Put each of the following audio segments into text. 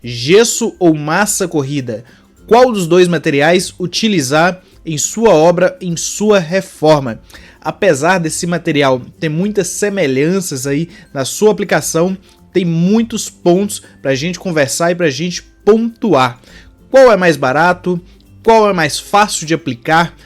Gesso ou massa corrida? Qual dos dois materiais utilizar em sua obra, em sua reforma? Apesar desse material ter muitas semelhanças aí na sua aplicação, tem muitos pontos para a gente conversar e para a gente pontuar. Qual é mais barato? Qual é mais fácil de aplicar?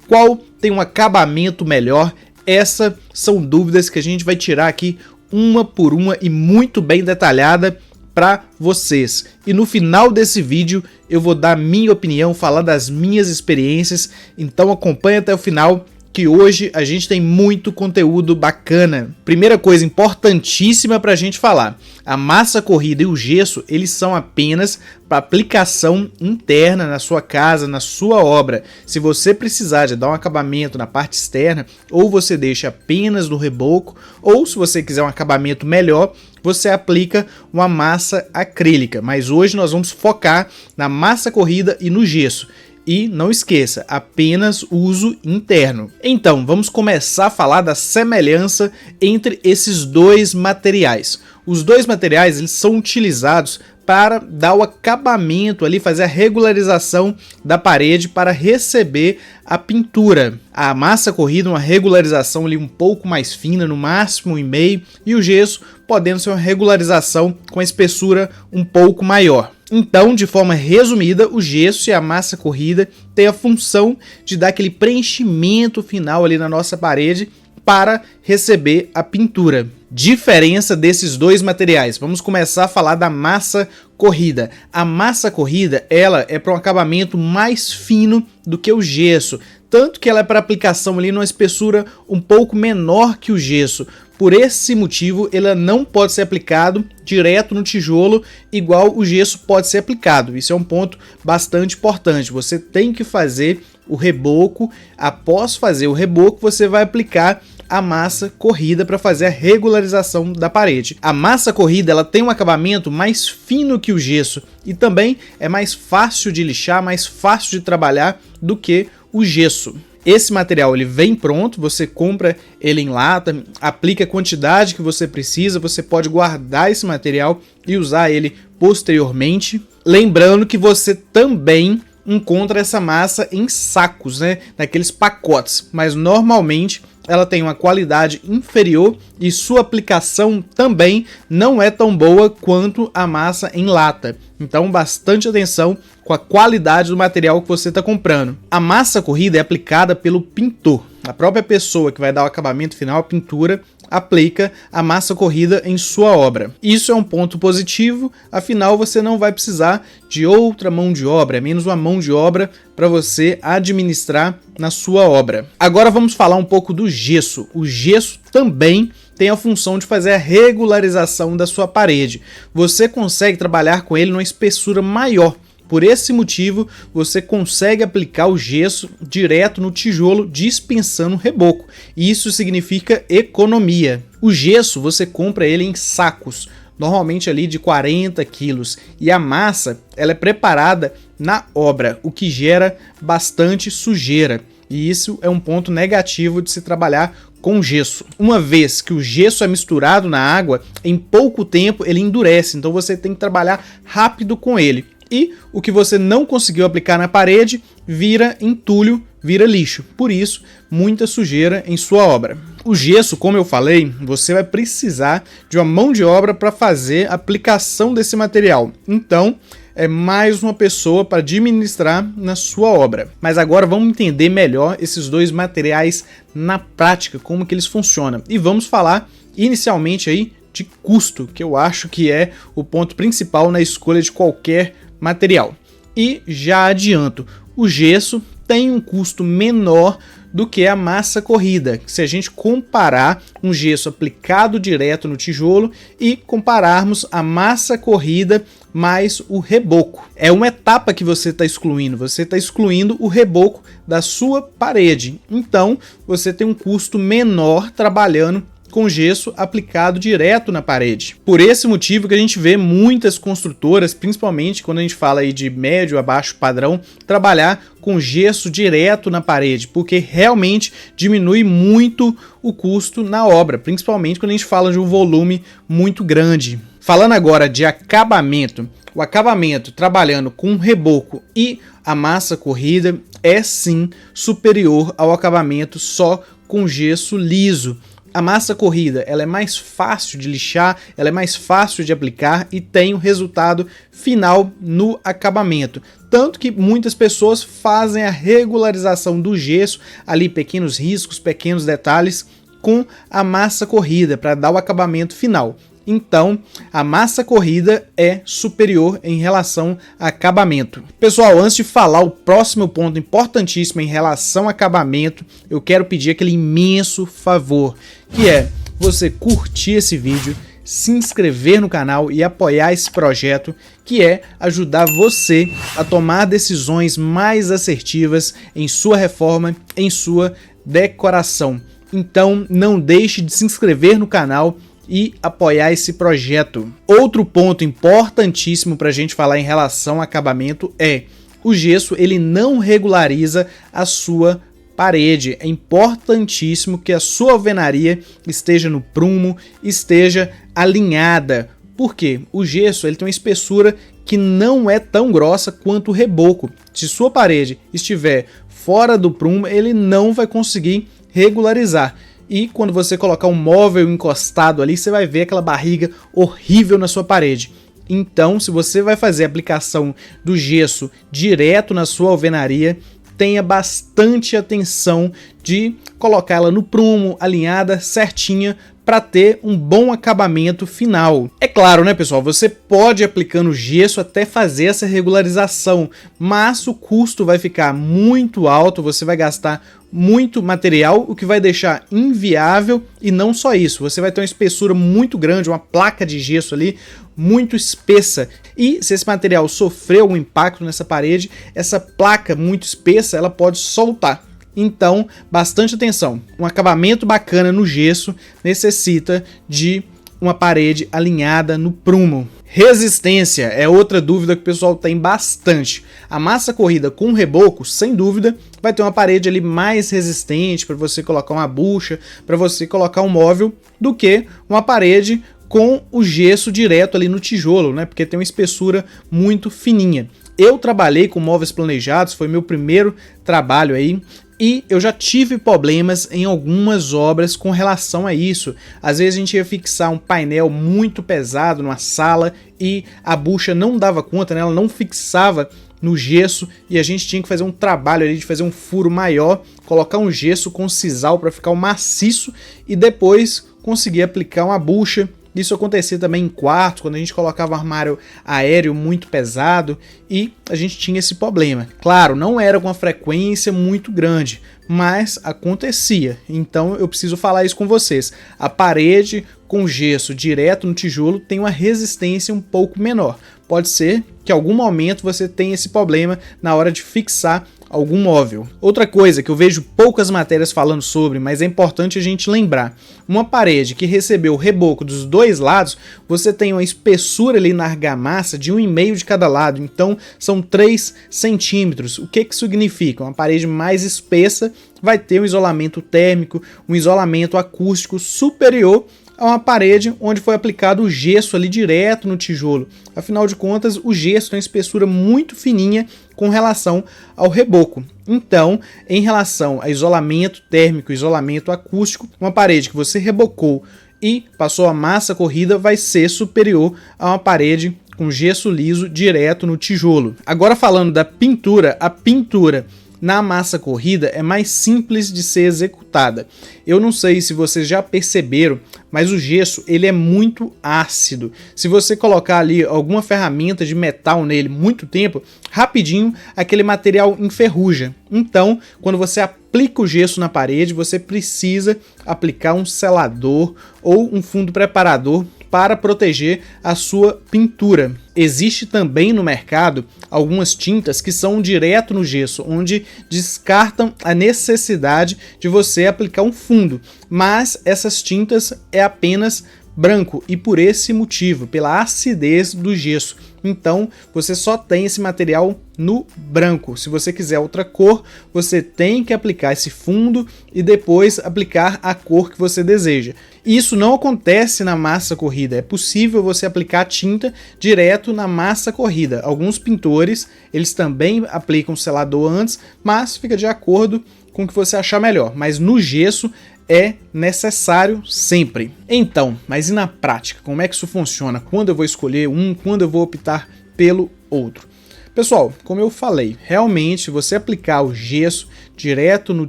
Qual tem um acabamento melhor? Essas são dúvidas que a gente vai tirar aqui uma por uma e muito bem detalhada para vocês. E no final desse vídeo eu vou dar minha opinião, falar das minhas experiências, então acompanhe até o final que hoje a gente tem muito conteúdo bacana. Primeira coisa importantíssima para a gente falar, a massa corrida e o gesso, eles são apenas para aplicação interna na sua casa, na sua obra. Se você precisar de dar um acabamento na parte externa, ou você deixa apenas no reboco, ou se você quiser um acabamento melhor, você aplica uma massa acrílica. Mas hoje nós vamos focar na massa corrida e no gesso. E não esqueça, apenas uso interno. Então, vamos começar a falar da semelhança entre esses dois materiais. Os dois materiais eles são utilizados para dar o acabamento ali, fazer a regularização da parede para receber a pintura. A massa corrida uma regularização ali um pouco mais fina, no máximo 1,5, e o gesso podendo ser uma regularização com a espessura um pouco maior. Então, de forma resumida, o gesso e a massa corrida têm a função de dar aquele preenchimento final ali na nossa parede para receber a pintura. Diferença desses dois materiais. Vamos começar a falar da massa corrida. A massa corrida, ela é para um acabamento mais fino do que o gesso, tanto que ela é para aplicação ali numa espessura um pouco menor que o gesso. Por esse motivo, ela não pode ser aplicado direto no tijolo, igual o gesso pode ser aplicado. Isso é um ponto bastante importante. Você tem que fazer o reboco. Após fazer o reboco, você vai aplicar a massa corrida para fazer a regularização da parede. A massa corrida ela tem um acabamento mais fino que o gesso e também é mais fácil de lixar, mais fácil de trabalhar do que o gesso. Esse material ele vem pronto, você compra ele em lata, aplica a quantidade que você precisa, você pode guardar esse material e usar ele posteriormente. Lembrando que você também encontra essa massa em sacos, né, naqueles pacotes, mas normalmente ela tem uma qualidade inferior e sua aplicação também não é tão boa quanto a massa em lata. Então, bastante atenção com a qualidade do material que você está comprando. A massa corrida é aplicada pelo pintor. A própria pessoa que vai dar o acabamento final, a pintura, aplica a massa corrida em sua obra. Isso é um ponto positivo, afinal você não vai precisar de outra mão de obra, é menos uma mão de obra para você administrar na sua obra. Agora vamos falar um pouco do gesso. O gesso também tem a função de fazer a regularização da sua parede. Você consegue trabalhar com ele numa espessura maior. Por esse motivo, você consegue aplicar o gesso direto no tijolo, dispensando o reboco. Isso significa economia. O gesso, você compra ele em sacos, normalmente ali de 40 quilos. E a massa, ela é preparada na obra, o que gera bastante sujeira. E isso é um ponto negativo de se trabalhar com gesso. Uma vez que o gesso é misturado na água, em pouco tempo ele endurece. Então você tem que trabalhar rápido com ele. E o que você não conseguiu aplicar na parede vira entulho, vira lixo. Por isso, muita sujeira em sua obra. O gesso, como eu falei, você vai precisar de uma mão de obra para fazer a aplicação desse material. Então, é mais uma pessoa para administrar na sua obra. Mas agora vamos entender melhor esses dois materiais na prática, como que eles funcionam. E vamos falar inicialmente aí de custo, que eu acho que é o ponto principal na escolha de qualquer material. E já adianto, o gesso tem um custo menor do que a massa corrida, se a gente comparar um gesso aplicado direto no tijolo e compararmos a massa corrida mais o reboco. É uma etapa que você está excluindo o reboco da sua parede. Então, você tem um custo menor trabalhando com gesso aplicado direto na parede. Por esse motivo que a gente vê muitas construtoras, principalmente quando a gente fala aí de médio a baixo padrão, trabalhar com gesso direto na parede, porque realmente diminui muito o custo na obra, principalmente quando a gente fala de um volume muito grande. Falando agora de acabamento, o acabamento trabalhando com reboco e a massa corrida é sim superior ao acabamento só com gesso liso. A massa corrida ela é mais fácil de lixar, ela é mais fácil de aplicar e tem o resultado final no acabamento. Tanto que muitas pessoas fazem a regularização do gesso, ali pequenos riscos, pequenos detalhes, com a massa corrida para dar o acabamento final. Então, a massa corrida é superior em relação a acabamento. Pessoal, antes de falar o próximo ponto importantíssimo em relação a acabamento, eu quero pedir aquele imenso favor, que é você curtir esse vídeo, se inscrever no canal e apoiar esse projeto, que é ajudar você a tomar decisões mais assertivas em sua reforma, em sua decoração. Então, não deixe de se inscrever no canal e apoiar esse projeto. Outro ponto importantíssimo para a gente falar em relação ao acabamento é o gesso ele não regulariza a sua parede. É importantíssimo que a sua alvenaria esteja no prumo, esteja alinhada. Por quê? O gesso ele tem uma espessura que não é tão grossa quanto o reboco. Se sua parede estiver fora do prumo, ele não vai conseguir regularizar. E quando você colocar um móvel encostado ali, você vai ver aquela barriga horrível na sua parede. Então, se você vai fazer a aplicação do gesso direto na sua alvenaria, tenha bastante atenção de colocar ela no prumo, alinhada, certinha, para ter um bom acabamento final. É claro, né, pessoal, você pode aplicando gesso até fazer essa regularização, mas o custo vai ficar muito alto, você vai gastar muito material, o que vai deixar inviável. E não só isso, você vai ter uma espessura muito grande, uma placa de gesso ali muito espessa, e se esse material sofrer algum impacto nessa parede, essa placa muito espessa ela pode soltar. Então, bastante atenção. Um acabamento bacana no gesso necessita de uma parede alinhada no prumo. Resistência é outra dúvida que o pessoal tem bastante. A massa corrida com reboco, sem dúvida, vai ter uma parede ali mais resistente para você colocar uma bucha, para você colocar um móvel, do que uma parede com o gesso direto ali no tijolo, né? Porque tem uma espessura muito fininha. Eu trabalhei com móveis planejados, foi meu primeiro trabalho aí, e eu já tive problemas em algumas obras com relação a isso. Às vezes a gente ia fixar um painel muito pesado numa sala e a bucha não dava conta, né? Ela não fixava no gesso e a gente tinha que fazer um trabalho ali de fazer um furo maior, colocar um gesso com sisal para ficar um maciço e depois conseguir aplicar uma bucha. Isso acontecia também em quartos, quando a gente colocava um armário aéreo muito pesado e a gente tinha esse problema. Claro, não era com uma frequência muito grande, mas acontecia. Então eu preciso falar isso com vocês. A parede com gesso direto no tijolo tem uma resistência um pouco menor. Pode ser que em algum momento você tenha esse problema na hora de fixar algum móvel. Outra coisa que eu vejo poucas matérias falando sobre, mas é importante a gente lembrar. Uma parede que recebeu reboco dos dois lados, você tem uma espessura ali na argamassa de 1,5 de cada lado, então são 3 centímetros. O que significa? Uma parede mais espessa vai ter um isolamento térmico, um isolamento acústico superior a uma parede onde foi aplicado o gesso ali direto no tijolo. Afinal de contas, o gesso tem uma espessura muito fininha com relação ao reboco. Então, em relação a isolamento térmico, isolamento acústico, uma parede que você rebocou e passou a massa corrida vai ser superior a uma parede com gesso liso direto no tijolo. Agora falando da pintura, a pintura na massa corrida é mais simples de ser executada. Eu não sei se vocês já perceberam, mas o gesso ele é muito ácido. Se você colocar ali alguma ferramenta de metal nele muito tempo, rapidinho aquele material enferruja. Então, quando você aplica o gesso na parede, você precisa aplicar um selador ou um fundo preparador para proteger a sua pintura. Existe também no mercado algumas tintas que são direto no gesso, onde descartam a necessidade de você aplicar um fundo, mas essas tintas é apenas branco, e por esse motivo, pela acidez do gesso. Então você só tem esse material no branco. Se você quiser outra cor, você tem que aplicar esse fundo e depois aplicar a cor que você deseja. Isso não acontece na massa corrida, é possível você aplicar tinta direto na massa corrida. Alguns pintores, eles também aplicam selador antes, mas fica de acordo com o que você achar melhor. Mas no gesso é necessário sempre. Então, mas e na prática? Como é que isso funciona? Quando eu vou escolher um, quando eu vou optar pelo outro? Pessoal, como eu falei, realmente se você aplicar o gesso direto no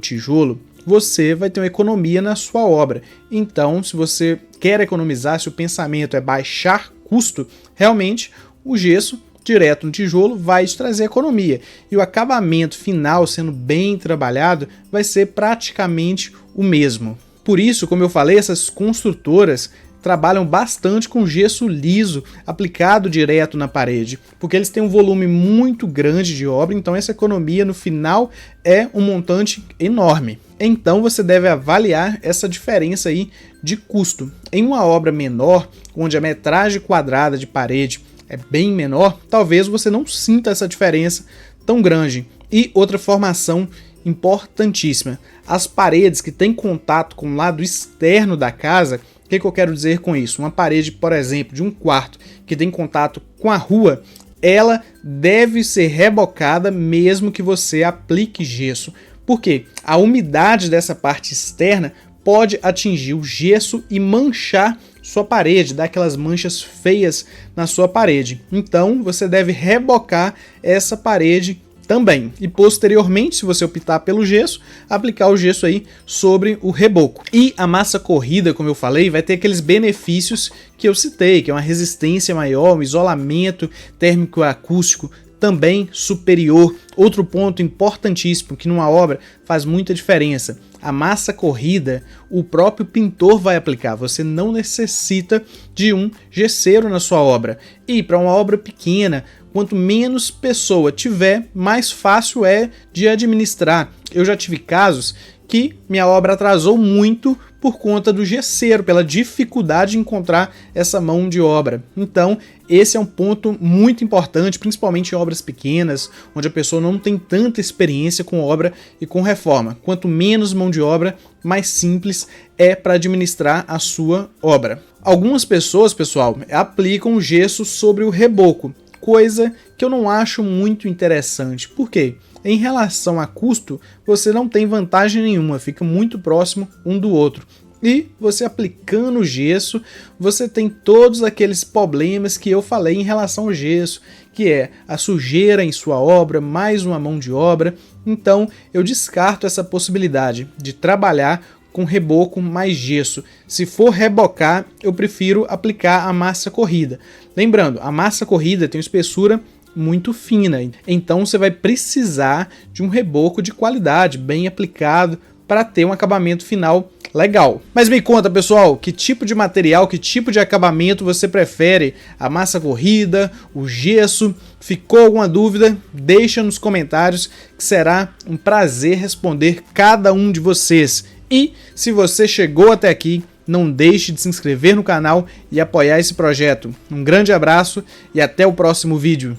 tijolo, você vai ter uma economia na sua obra. Então, se você quer economizar, se o pensamento é baixar custo, realmente o gesso direto no tijolo vai te trazer economia. E o acabamento final, sendo bem trabalhado, vai ser praticamente o mesmo. Por isso, como eu falei, essas construtoras trabalham bastante com gesso liso aplicado direto na parede, porque eles têm um volume muito grande de obra, então essa economia no final é um montante enorme. Então você deve avaliar essa diferença aí de custo. Em uma obra menor, onde a metragem quadrada de parede é bem menor, talvez você não sinta essa diferença tão grande. E outra informação importantíssima, as paredes que têm contato com o lado externo da casa, o que eu quero dizer com isso? Uma parede, por exemplo, de um quarto que tem contato com a rua, ela deve ser rebocada mesmo que você aplique gesso. Por quê? A umidade dessa parte externa pode atingir o gesso e manchar sua parede, dar aquelas manchas feias na sua parede. Então você deve rebocar essa parede também. E posteriormente, se você optar pelo gesso, aplicar o gesso aí sobre o reboco. E a massa corrida, como eu falei, vai ter aqueles benefícios que eu citei, que é uma resistência maior, um isolamento térmico e acústico também superior. Outro ponto importantíssimo que numa obra faz muita diferença: a massa corrida o próprio pintor vai aplicar, você não necessita de um gesseiro na sua obra. E para uma obra pequena, quanto menos pessoa tiver, mais fácil é de administrar. Eu já tive casos que minha obra atrasou muito por conta do gesseiro, pela dificuldade de encontrar essa mão de obra. Então, esse é um ponto muito importante, principalmente em obras pequenas, onde a pessoa não tem tanta experiência com obra e com reforma. Quanto menos mão de obra, mais simples é para administrar a sua obra. Algumas pessoas, pessoal, aplicam gesso sobre o reboco, coisa que eu não acho muito interessante. Por quê? Em relação a custo, você não tem vantagem nenhuma, fica muito próximo um do outro. E você aplicando o gesso, você tem todos aqueles problemas que eu falei em relação ao gesso, que é a sujeira em sua obra, mais uma mão de obra. Então eu descarto essa possibilidade de trabalhar com reboco mais gesso. Se for rebocar, eu prefiro aplicar a massa corrida. Lembrando, a massa corrida tem uma espessura muito fina, então você vai precisar de um reboco de qualidade, bem aplicado, para ter um acabamento final legal. Mas me conta, pessoal, que tipo de material, que tipo de acabamento você prefere? A massa corrida, o gesso? Ficou alguma dúvida? Deixa nos comentários que será um prazer responder cada um de vocês. E se você chegou até aqui, não deixe de se inscrever no canal e apoiar esse projeto. Um grande abraço e até o próximo vídeo.